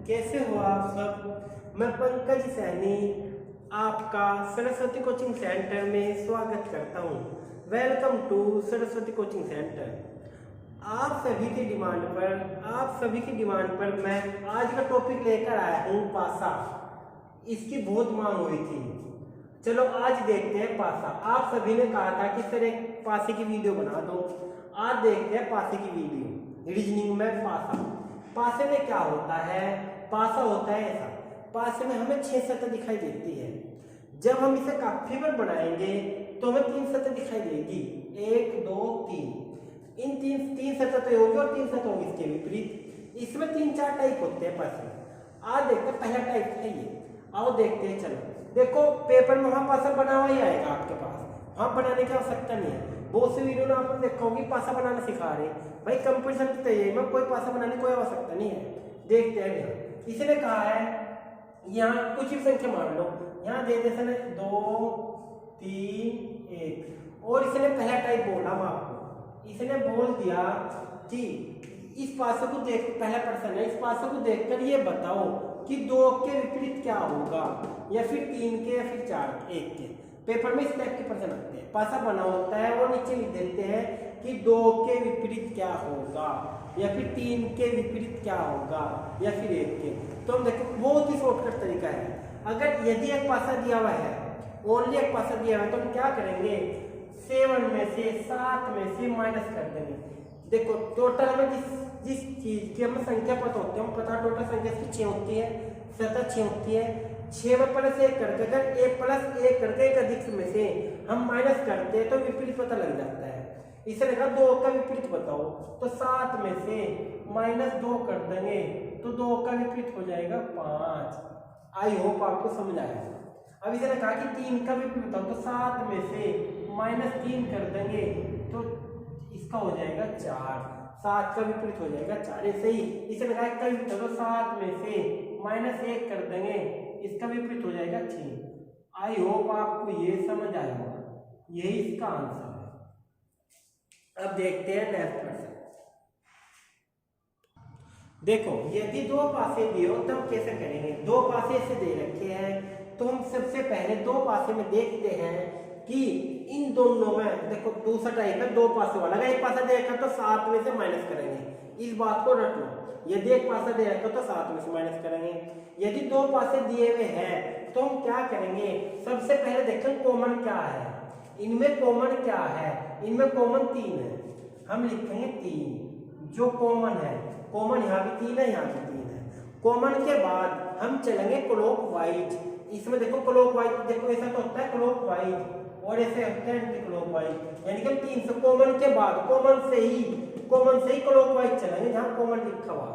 कैसे हो आप सब। मैं पंकज सैनी आपका सरस्वती कोचिंग सेंटर में स्वागत करता हूं। Welcome to Saraswati coaching centre. आप सभी की डिमांड पर मैं आज का टॉपिक लेकर आया हूं पासा। इसकी बहुत मांग हुई थी। चलो आज देखते हैं पासा। आप सभी ने कहा था कि सर एक पासे की वीडियो बना दो। आज देखते हैं पासे की वीडियो। रीजनिंग में पासा। पासे में क्या होता है? पासा होता है ऐसा। पासे में हमें 6 सतह दिखाई देती है। जब हम इसे काफी पर बनाएंगे तो हमें 3 सतह दिखाई देगी। 1 2 3। इन तीन सतह तो होगी और 3 सतह होगी इसके विपरीत। इसमें 3-4 टाइप होते हैं पासे। आज देखते हैं पहला टाइप है ये। आओ देखते हैं। चलो देखो पेपर में वहां पासा बना हुआ ही आएगा आपके पास। वहां बनाने की आवश्यकता नहीं है। बहुत सी वीडियो में आपने देखा होगी पासा बनाना सिखा रहे भाई। कंपटीशन की तैयारी में कोई पासा बनाने की कोई आवश्यकता नहीं है। देखते हैं। इसने कहा है यहाँ कुछ भी संख्या मान लो। यहाँ दे दे 2 3 1 और इसने पहला टाइप बोला हम आपको। इसने बोल दिया कि इस पासे को देख, पहला प्रश्न है, इस पासे को देखकर ये बताओ कि 2 के विपरीत क्या होगा, या फिर 3 के, या फिर 4 के, 1 के। पेपर में इस टाइप के प्रश्न आते हैं। पासा बना होता है और नीचे लिख देते हैं कि 2 के विपरीत क्या होगा, या फिर 3 के विपरीत क्या होगा, या फिर 1 के। तो हम देखो बहुत ही शॉर्टकट तरीका है। अगर यदि एक पासा दिया हुआ है, ओनली एक पासा दिया हुआ है, तो हम क्या करेंगे? 7 में से 7 में से माइनस कर देंगे। देखो टोटल में जिस चीज की हमें संख्या पता होती है, हम पता टोटल संख्या इसकी 6 होती है, सतह 6 होती है। 6 में प्लस 1 करके, अगर 1 प्लस 1 करके एक अधिक में से हम माइनस करते हैं तो विपरीत पता लग जाता है। इसे लिखा 2 का विपरीत बताओ, तो 7 में से -2 कर देंगे तो 2 का विपरीत हो जाएगा 5। आई होप आपको समझ आया। अब इसे कहा कि 3 का विपरीत बताओ, तो 7 में से -3 कर देंगे तो इसका हो जाएगा 4। 7 का विपरीत हो जाएगा 4। ऐसे ही इसे लगा का विपरीत, तो 7 में से -1 कर देंगे, इसका विपरीत हो जाएगा 6। आई होप आपको ये समझ आया होगा। यही इसका आंसर है। अब देखते हैं नेक्स्ट प्रश्न। देखो यदि 2 पासे दिए हो तब कैसे करेंगे? 2 पासे ऐसे दे रखे हैं, तो हम सबसे पहले 2 पासे में देखते हैं कि इन दोनों में, देखो दूसरा टाइप है 2 पासे वाला। अगर एक पासा दे रखा तो 7 में से माइनस करेंगे। इस बात को रट लो। यदि एक पासा दे रखा तो 7 में से माइनस करेंगे। यदि 2 पासे दिए हुए हैं तो हम क्या करेंगे? सबसे पहले देखें कॉमन क्या है। इनमें कॉमन क्या है? इनमें कॉमन 3 है। हम लिखेंगे 3 जो कॉमन है। कॉमन यहाँ भी 3 है, यहाँ भी 3 है। कॉमन के बाद हम चलेंगे क्लॉक वाइज। इसमें देखो क्लॉक वाइज, देखो ऐसा तो होता है क्लॉक वाइज और ऐसे होता है एंटी क्लॉक वाइज। यानी कि 3 से कॉमन के बाद कॉमन से ही क्लॉक वाइज चलेंगे। जहाँ कॉमन लिखा हुआ,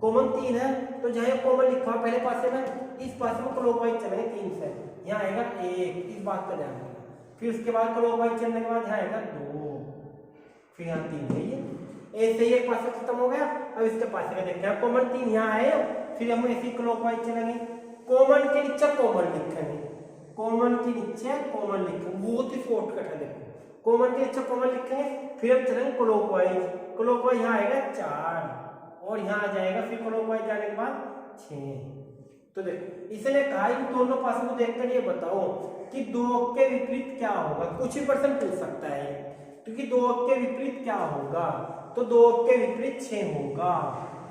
कॉमन 3 है तो जहाँ कॉमन लिखा हुआ पहले पासे में, इस पासे में क्लॉक वाइज चलेंगे 3 से। यहाँ आएगा 1, इस बात का ध्यान रखना। फिर उसके बाद क्लॉक वाइज चलने के बाद यहाँ आएगा 2, फिर यहाँ 3 है। ये ऐसे ही एक पासा खत्म हो गया। अब इसके पासे का देखते हैं। कॉमन 3 यहाँ आए, फिर हम ऐसे क्लॉकवाइज चलेंगे। कॉमन के नीचे कॉमन लिखेंगे, कॉमन के नीचे कॉमन लिखेंगे। बहुत ही शॉर्टकट है। देखो कॉमन के नीचे कॉमन लिखेंगे, फिर हम चलेंगे क्लॉकवाइज। क्लॉकवाइज यहाँ आएगा 4 और यहाँ आ जाएगा, फिर क्लॉकवाइज जाने के बाद 6। तो देखो इसने कहा इन दोनों पासों को देखकर ये बताओ कि 2 के विपरीत क्या होगा। कुछ ही प्रश्न पूछ सकता है, क्योंकि 2 के विपरीत क्या होगा, तो 2 के विपरीत 6 होगा।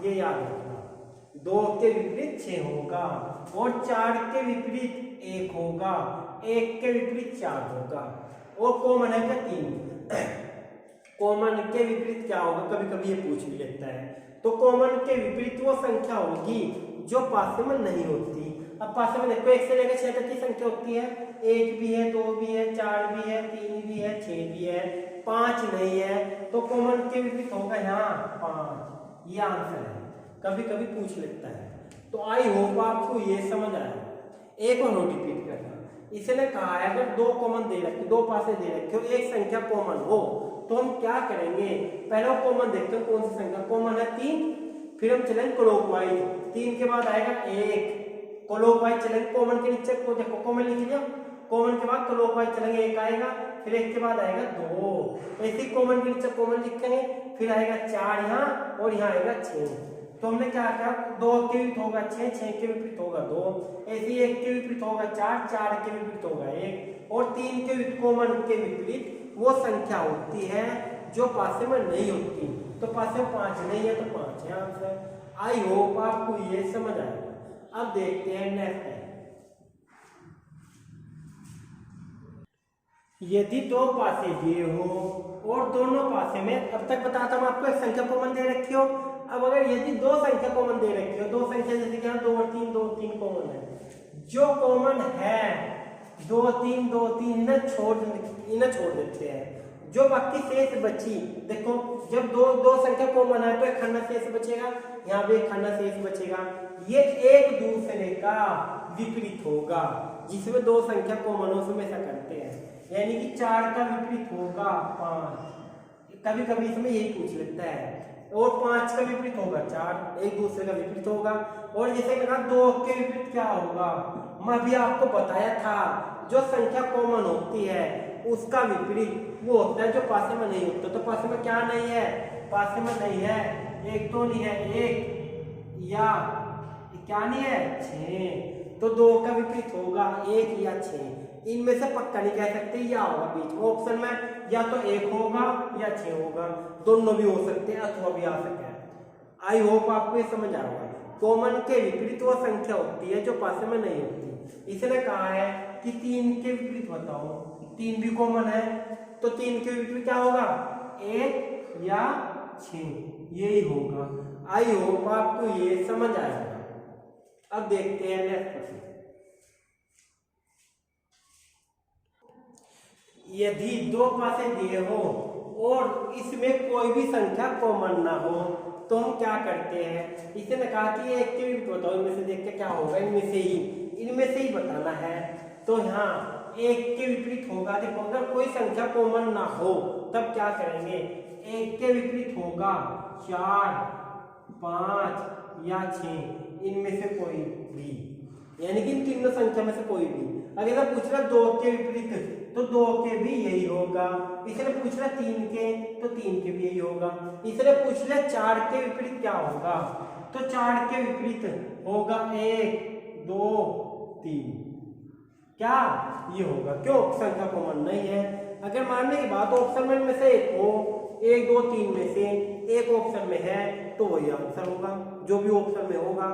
ये याद रखना, 2 के विपरीत 6 होगा। और 4 के विपरीत 1 होगा, 1 के विपरीत 4 होगा। और कॉमन है क्या 3। कॉमन के विपरीत क्या होगा, कभी कभी ये पूछ भी लेता है। तो कॉमन के विपरीत वो संख्या होगी जो पासे में नहीं होती। अब पासे में देखो 1 से लेकर 6 तक की संख्या होती है। 1 भी है, 2 भी है, 4 भी है, 3 भी है, 6 भी है, 5 नहीं है। तो कॉमन के विपरीत होगा यहाँ 5। ये आंसर है। कभी कभी पूछ लेता है। तो आई होप आपको ये समझ आया। एक और रिपीट करना। इसने कहा है अगर 2 कॉमन दे रखे, 2 पासे दे रखे हो, एक संख्या कॉमन हो, तो हम क्या करेंगे? पहले कॉमन देखते हैं कौन सी संख्या कॉमन है। 3, फिर हम चलेंगे क्लॉकवाइज। 3 के बाद आएगा 1, क्लॉकवाइज चलेंगे। कॉमन के नीचे को देखो कॉमन लिख लिया। कॉमन के बाद क्लॉकवाइज चलेंगे, 1 आएगा, फिर 1 के बाद आएगा 2। ऐसे ही कॉमन के नीचे कॉमन लिखेंगे, फिर आएगा 4 यहाँ और यहाँ आएगा 6। तो हमने क्या किया, 2 के विपरीत होगा 6, 6 के विपरीत होगा 2, ऐसे 1 के विपरीत होगा 4, 4 के विपरीत होगा 1, और 3 के कॉमन के विपरीत वो संख्या होती है जो पासे में नहीं होती। तो पासे में 5 नहीं है तो 5 है आंसर। आई होप आपको ये समझ आएगा। अब देखते हैं नेक्स्ट है, यदि 2 पासे दिए हो और दोनों पासे में, अब तक बताता हूं आपको, एक संख्या कॉमन दे रखी हो। अब अगर यदि 2 संख्या कॉमन दे रखी हो, 2 संख्या जैसे कि 2 और 3, 2 और 3 कॉमन है, जो कॉमन है 2 3 2 3 इन्हें छोड़ देते हैं। जो बाकी शेष बची, देखो जब दो संख्या कॉमन है तो एक खंडा शेष बचेगा, यहाँ पे एक खंडा शेष बचेगा, ये एक दूसरे का विपरीत होगा। जिसमें 2 संख्या कॉमन हो उसमें ऐसा करते हैं, यानी कि 4 का विपरीत होगा 5, कभी कभी इसमें यही पूछ लेता है, और 5 का विपरीत होगा 4, एक दूसरे का विपरीत होगा। और जैसे कहा 2 के विपरीत क्या होगा, मैं अभी आपको बताया था, जो संख्या कॉमन होती है उसका विपरीत वो होता है जो पासे में नहीं होता। तो पासे में क्या नहीं है, पासे में नहीं है, एक तो नहीं है, एक या क्या नहीं है 6, तो 2 का विपरीत होगा 1 या 6, इनमें से पक्का नहीं कह सकते, या होगा बीच में ऑप्शन में, या तो 1 होगा या 6 होगा, दोनों भी हो सकते हैं अथवा भी आ सकते हैं। आई होप आपको ये समझ आएगा। कॉमन के विपरीत वो संख्या होती है जो पासे में नहीं होती। इसने कहा है कि 3 के विपरीत बताओ, 3 भी कॉमन है, तो 3 के विपरीत क्या होगा, 1 या 6, यही होगा। आई होप आपको ये समझ आएगा। अब देखते हैं नेक्स्ट क्वेश्चन, यदि 2 पासे दिए हो और इसमें कोई भी संख्या कॉमन ना हो तो हम क्या करते हैं, इसने कहा कि 1 के विपरीत बताओ, इनमें से देख के क्या होगा, इनमें से ही बताना है। तो यहाँ 1 के विपरीत होगा, देखो अगर कोई संख्या कॉमन ना हो तब क्या करेंगे, 1 के विपरीत होगा 4, 5 या 6, इनमें से कोई भी, यानी कि इन तीनों संख्या में से कोई भी। अगर पूछ रहा 2 के विपरीत तो 2 के भी यही होगा, इसने पूछ रहा 3 के तो 3 के भी यही होगा, इसने पूछ लिया 4 के विपरीत क्या होगा, तो 4 के विपरीत होगा 1 2 3, क्या ये होगा, क्यों संख्या कॉमन नहीं है। अगर मानने की बात ऑप्शन में से एक हो, 1 2 3 में से एक ऑप्शन में है तो वही आंसर होगा, जो भी ऑप्शन में होगा।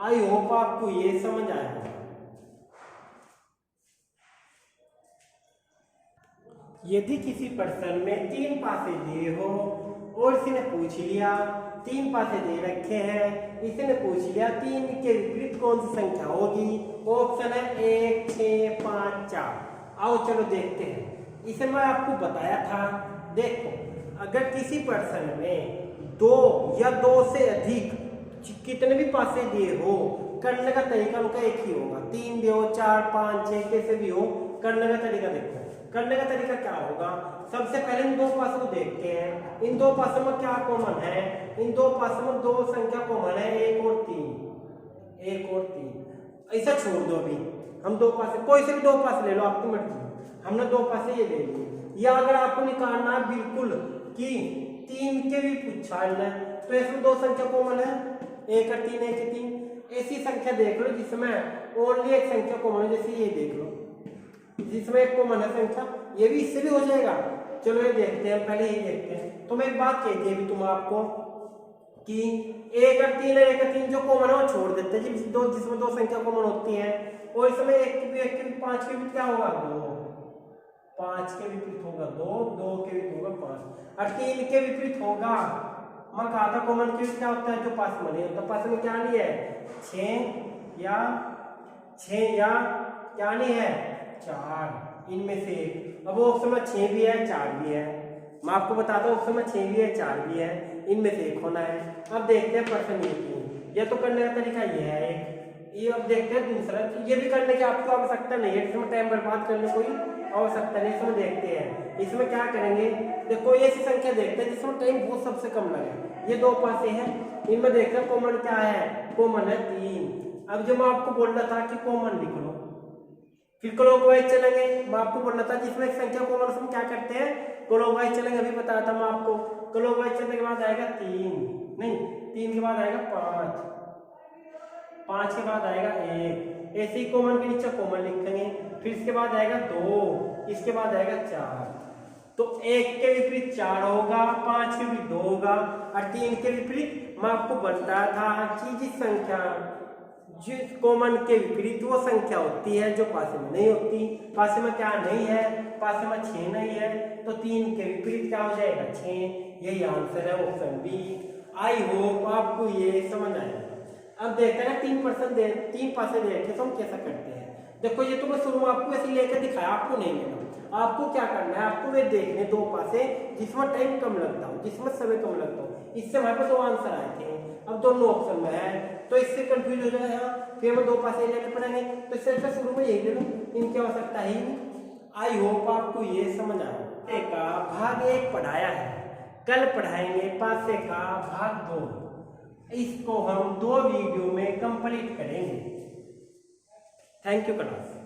आई होप आपको ये समझ आएगा। यदि किसी प्रश्न में 3 पासे दिए हो और इसने पूछ लिया, 3 पासे दे रखे हैं, इसने पूछ लिया 3 के विपरीत कौन सी संख्या होगी, ऑप्शन है 1 6 5 4। आओ चलो देखते हैं, इसे मैं आपको बताया था। देखो अगर किसी प्रश्न में 2 या 2 से अधिक कितने भी पासे दिए हो, करने का तरीका उनका एक ही होगा, 3 दो 4 5 6 कैसे भी हो, करने का तरीका देखो। करने का तरीका क्या होगा, सबसे पहले इन 2 पासों को देखते हैं, इन 2 पासों में क्या कॉमन है, इन 2 पासों में 2 संख्या कॉमन है, 1 और 3, ऐसा छोड़ दो। अभी हम 2 पासे, कोई से भी 2 पासे ले लो आपकी मर्जी, हमने 2 पासे ये ले लिए। या अगर आपको निकालना बिल्कुल कि 3 के भी पूछा है तो इसमें 2 संख्या कॉमन है, 1 और 3 1 और 3, ऐसी संख्या देख लो जिसमें ओनली एक संख्या कॉमन है, जैसे ये देख लो जिसमें एक कॉमन है संख्या, ये भी इससे भी हो जाएगा। चलो ये देखते हैं, पहले ये देखते हैं। तो मैं एक बात कहती है अभी तुम आपको कि 1 और 3 है, 1 और 3 जो कॉमन है वो छोड़ देते हैं, जिसमें 2 संख्या कॉमन होती है, और इसमें 1 के 5 के विपरीत क्या होगा, 2, 5 के विपरीत होगा 2, 2 के विपरीत होगा 5, और 3 के विपरीत होगा, मैं कहा था कॉमन के विपरीत क्या होता है, जो पास में नहीं होता। पास में क्या नहीं है, 6 या क्या नहीं है 4, इनमें से एक। अब ऑप्शन में 6 भी है 4 भी है, मैं आपको बताता हूँ ऑप्शन में 6 भी है 4 भी है, इनमें से एक होना है। अब देखते हैं प्रश्न ये तो करने का तरीका ये है एक, ये अब देखते हैं दूसरा, ये भी करने की आपको आवश्यकता नहीं है, इसमें टाइम बर्बाद करने कोई आवश्यकता नहीं। इसमें देखते हैं, इसमें क्या करेंगे, देखो ये ऐसी संख्या देखते हैं जिसमें टाइम बहुत सबसे कम लगे। ये 2 पासे हैं, इनमें देखते हैं कॉमन क्या है, कॉमन है 3। अब जो मैं आपको बोल रहा था कि कॉमन लिख लो, फिर क्लॉकवाइज चलेंगे। मैं आपको बोलना था जिसमें एक संख्या कॉमन उसमें क्या करते हैं, क्लॉकवाइज चलेंगे। अभी बताया था मैं आपको, क्लॉकवाइज चलने के बाद आएगा 3, नहीं 3 के बाद आएगा 5 के बाद आएगा 1, ऐसे ही कॉमन के नीचे कॉमन लिखेंगे, फिर इसके बाद आएगा 2, इसके बाद आएगा 4। तो 1 के विपरीत 4 होगा, 5 के विपरीत 2 होगा और 3 के विपरीत मैं आपको बताया था कि जिस संख्या जिस कॉमन के विपरीत वो संख्या होती है जो पासे में नहीं होती। पासे में क्या नहीं है, पासे में 6 नहीं है, तो 3 के विपरीत क्या हो जाएगा 6। यही आंसर है ऑप्शन बी। आई होप आपको ये समझ आएगा। अब देखते हैं 3 पासे दे रखे तो हम कैसा करते हैं। देखो ये तो मैं शुरू में आपको ऐसे लेकर दिखाया, आपको नहीं लेना। आपको क्या करना है, आपको वे देखने 2 पासे जिसमें टाइम कम लगता हो, जिसमें समय कम लगता हो। इससे हमारे पास 2 आंसर आए थे, अब दोनों ऑप्शन में है तो इससे कंफ्यूज हो जाएगा, फिर हमें 2 पासे लेने पड़ेंगे। तो इससे अच्छा शुरू में यही ले लो, इनकी आवश्यकता ही नहीं। आई होप आपको ये समझ आया। का भाग 1 पढ़ाया है, कल पढ़ाएंगे पासे का भाग 2। इसको हम 2 वीडियो में कंप्लीट करेंगे। Thank you class.